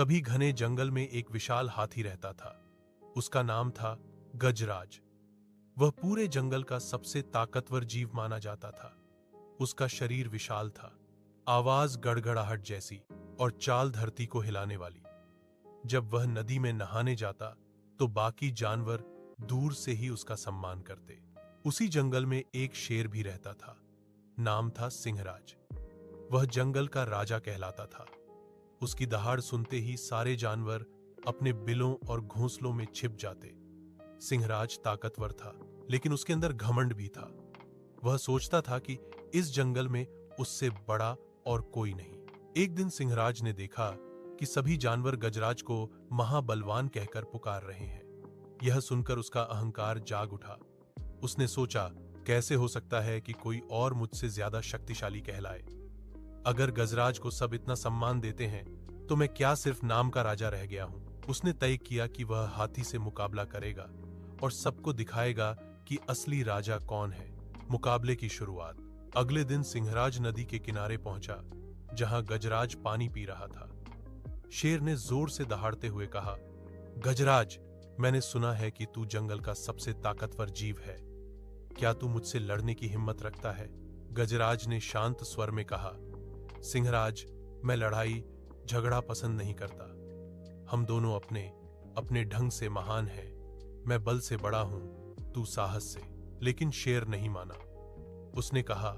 कभी घने जंगल में एक विशाल हाथी रहता था। उसका नाम था गजराज। वह पूरे जंगल का सबसे ताकतवर जीव माना जाता था। उसका शरीर विशाल था, आवाज गड़गड़ाहट जैसी और चाल धरती को हिलाने वाली। जब वह नदी में नहाने जाता तो बाकी जानवर दूर से ही उसका सम्मान करते। उसी जंगल में एक शेर भी रहता था। नाम था सिंहराज। वह जंगल का राजा कहलाता था। उसकी दहाड़ सुनते ही सारे जानवर अपने बिलों और घोंसलों में छिप जाते। सिंहराज ताकतवर था, लेकिन उसके अंदर घमंड भी था। वह सोचता था कि इस जंगल में उससे बड़ा और कोई नहीं। एक दिन सिंहराज ने देखा कि सभी जानवर गजराज को महाबलवान कहकर पुकार रहे हैं। यह सुनकर उसका अहंकार जाग उठा। उसने सोचा, कैसे हो सकता है कि कोई और मुझसे ज्यादा शक्तिशाली कहलाए। अगर गजराज को सब इतना सम्मान देते हैं तो मैं क्या सिर्फ नाम का राजा रह गया हूं। उसने तय किया कि वह हाथी से मुकाबला करेगा और सबको दिखाएगा कि असली राजा कौन है। मुकाबले की शुरुआत। अगले दिन सिंहराज नदी के किनारे पहुंचा, जहां गजराज पानी पी रहा था। शेर ने जोर से दहाड़ते हुए कहा, गजराज, मैंने सुना है कि तू जंगल का सबसे ताकतवर जीव है। क्या तू मुझसे लड़ने की हिम्मत रखता है? गजराज ने शांत स्वर में कहा, सिंहराज, मैं लड़ाई झगड़ा पसंद नहीं करता। हम दोनों अपने अपने ढंग से महान हैं। मैं बल से बड़ा हूं, तू साहस से। लेकिन शेर नहीं माना। उसने कहा,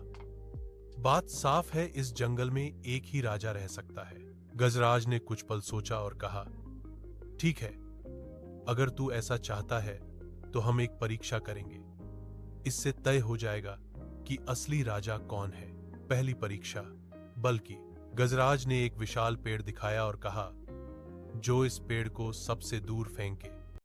बात साफ है, इस जंगल में एक ही राजा रह सकता है। गजराज ने कुछ पल सोचा और कहा, ठीक है, अगर तू ऐसा चाहता है तो हम एक परीक्षा करेंगे। इससे तय हो जाएगा कि असली राजा कौन है। पहली परीक्षा, बल की। गजराज ने एक विशाल पेड़ दिखाया और कहा, जो इस पेड़ को सबसे दूर फेंके